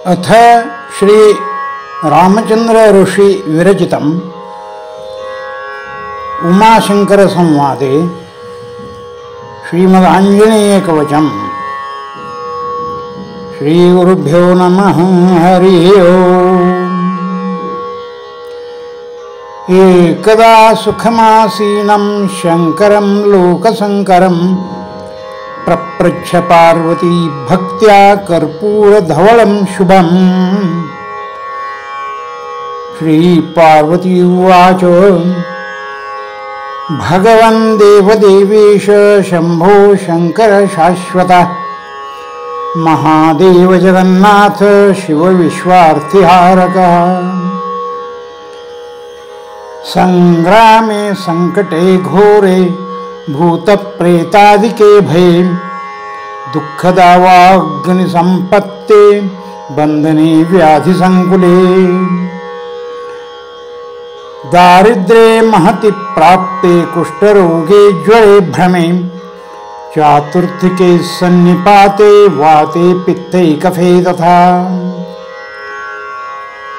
अथ श्री रामचंद्र ऋषि विरचितम् उमाशंकर संवादे श्रीमदांजनेय कवचम्। श्री गुरुभ्यो नमः। हरि ओम्। एकदा सुखमासीनं शंकरं लोकशंकरं प्रपृच्छ पार्वती भक्त्या कर्पूरधवलं शुभम्। श्री पार्वती उवाच भगवन् देवदेवेश शंभो शंकर शाश्वत महादेव जगन्नाथ शिव विश्वार्थिहारकः। संग्रामे संकटे घोरे भूतप्रेतादिके भये दुःखदावाग्निसम्पत्ते बन्धने व्याधिसङ्कुले दारिद्र्ये महति प्राप्ते कुष्ठरोगे ज्वरे भ्रमे चातुर्थिके सन्निपाते वाते पित्ते कफे तथा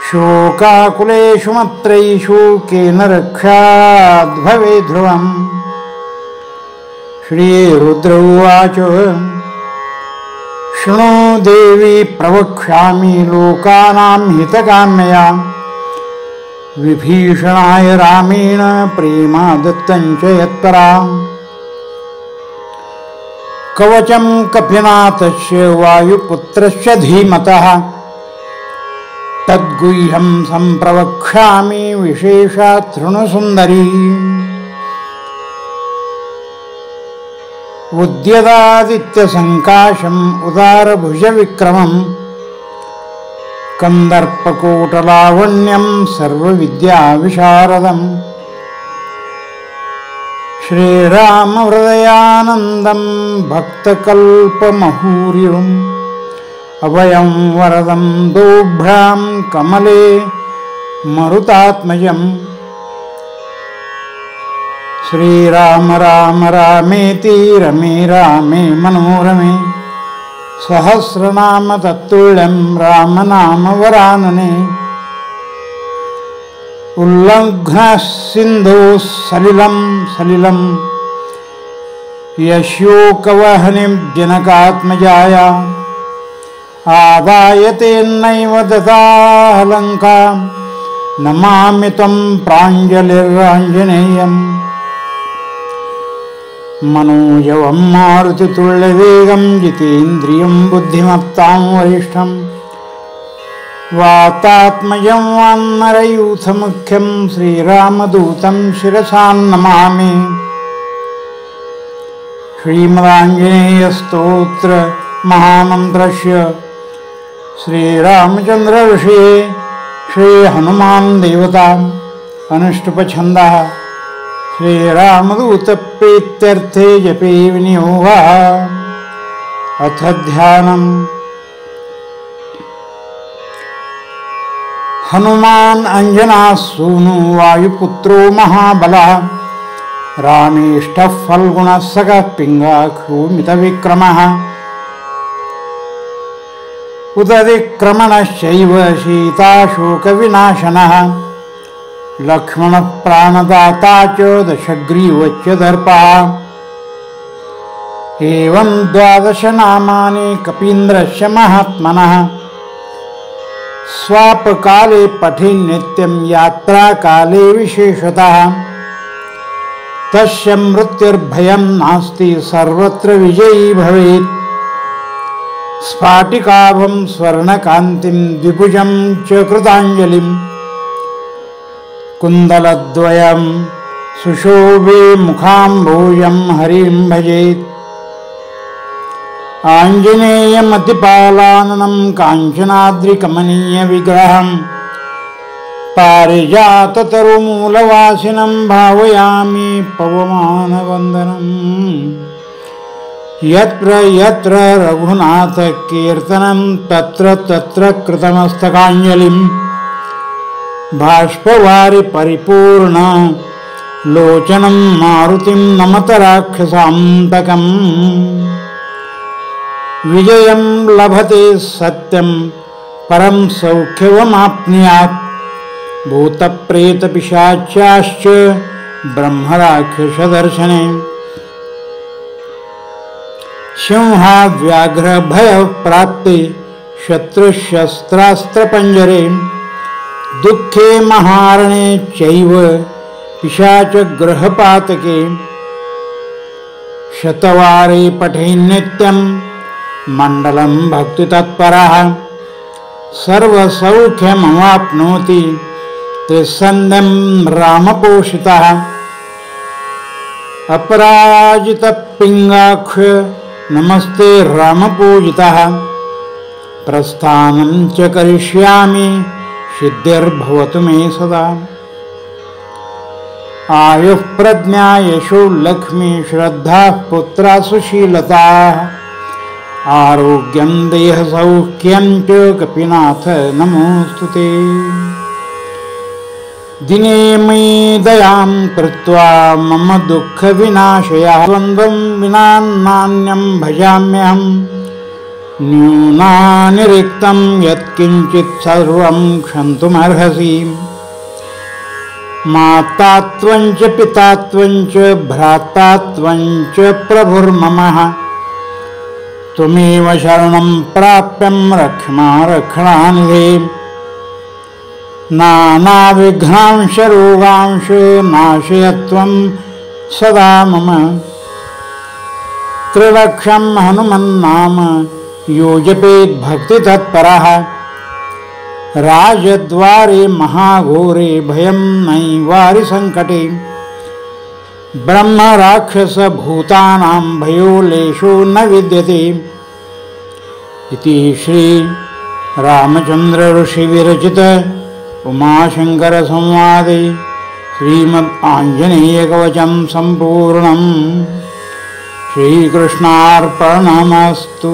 शोकाकुलेषु मत्रैषु केन रक्षाद्भवे ध्रुवम्। श्री रुद्र उवाच शृणु देवी प्रवक्ष्यामि लोकानां हितकाम्यया विभीषणाय रामेण प्रेमादत्तं च यत्पराम्। कवचं कपिनाथस्य वायुपुत्रस्य धीमतः तद्गुह्यं सम्प्रवक्ष्यामि विशेषात् शृणु सुन्दरी। उद्यदादित्यसङ्काशम् उदारभुजविक्रमम् कन्दर्पकोटलावण्यं सर्वविद्याविशारदम् श्रीरामहृदयानन्दं भक्तकल्पमहूर्यम् अभयं वरदं दोभ्रां कमले मरुतात्मजम्। श्रीराम राम रामेति रमे रामे मनोरमे सहस्रनाम तत्तुल्यं रामनाम वरानने। उल्लङ्घ्नः सिन्धोः सलिलं सलिलं यशोकवहनिं जनकात्मजाया आदाय तेनैव ददाह लङ्कां नमामि तं प्राञ्जलिराञ्जनेयम्। मनोजवं मारुतितुल्यवेगं जितेन्द्रियं बुद्धिमत्तां वरिष्ठं वातात्मजं वानरयूथमुख्यं श्रीरामदूतं शिरसा नमामि। श्रीमदाञ्जनेयस्तोत्र महामन्त्रस्य श्रीरामचंद्र ऋषि श्री हनुमान देवता अनुष्टुपछन्दः श्रीरामदूतप्रीत्यर्थे जपे विनियोगः। अथ ध्यानम्। हनुमान् अंजनासूनु वायुपुत्रो महाबलः रामेष्ठः फल्गुणः सकः पिङ्गाक्षोमितविक्रमः उदतिक्रमणश्चैव सीताशोकविनाशनः लक्ष्मणः प्राणदाता च दशग्रीवश्च दर्पः। एवं 12 नामानि कपीन्द्रस्य महात्मनः स्वापकाले पठि नित्यं यात्राकाले विशेषतः। तस्य मृत्युर्भयं नास्ति सर्वत्र विजयी भवेत्। स्फाटिकाभं स्वर्णकान्तिं द्विभुजं च कृताञ्जलिम् कुन्दलद्वयं सुशोभे मुखाम्भोजं हरिं भजेत्। आञ्जनेयमतिपालाननं काञ्चनाद्रिकमनीयविग्रहं पारिजाततरुमूलवासिनं भावयामि पवमानवन्दनम्। यत्र यत्र रघुनाथकीर्तनं तत्र तत्र कृतमस्तकाञ्जलिं बाष्पवारि परिपूर्ण लोचनं मारुतिं नमत राक्षसान्तकम्। विजयं लभते सत्यं परं सौख्यवमाप्नुयात्। भूतप्रेतपिशाचाश्च ब्रह्मराक्षसदर्शने सिंहाव्याघ्रभयप्राप्ते शत्रुशस्त्रास्त्रपञ्जरे दुःखे महारणे चैव पिशाचगृहपातके शतवारे पठेन्नित्यं मण्डलं भक्तितत्परः सर्वसौख्यमवाप्नोति त्रिसन्ध्यं रामपोषितः। अपराजितपिङ्गाक्ष नमस्ते रामपूजितः प्रस्थानं च करिष्यामि सिद्धिर्भवतु मे सदा। आयुः प्रज्ञा यशो लक्ष्मी श्रद्धा पुत्रा सुशीलता आरोग्यं देहसौख्यं च कपिनाथ नमोस्तुते। दिने मयि दयां कृत्वा मम दुःखविनाशयाय द्वन्द्वं विना नान्यं भजाम्यहं न्यूनातिरिक्तं यत्किञ्चित् सर्वं क्षन्तुमर्हसि। माता त्वं च पिता त्वं च भ्राता त्वं च प्रभुर्मम त्वमेव शरणं प्राप्यं रक्ष्मा रक्षणानिधे। नानाविघ्नांश रोगांश नाशय त्वं सदा मम त्रिलक्षं हनुमन्नाम यो जपेत् भक्तितत्परः। राजद्वारे महाघोरे भयं नैवारिसङ्कटे ब्रह्मराक्षसभूतानां भयो लेशो न विद्यते। इति श्री रामचन्द्र ऋषि विरचित उमाशंकर-संवादे श्रीमद् आञ्जनेयकवचं सम्पूर्णम्। श्रीकृष्णार्पणमस्तु।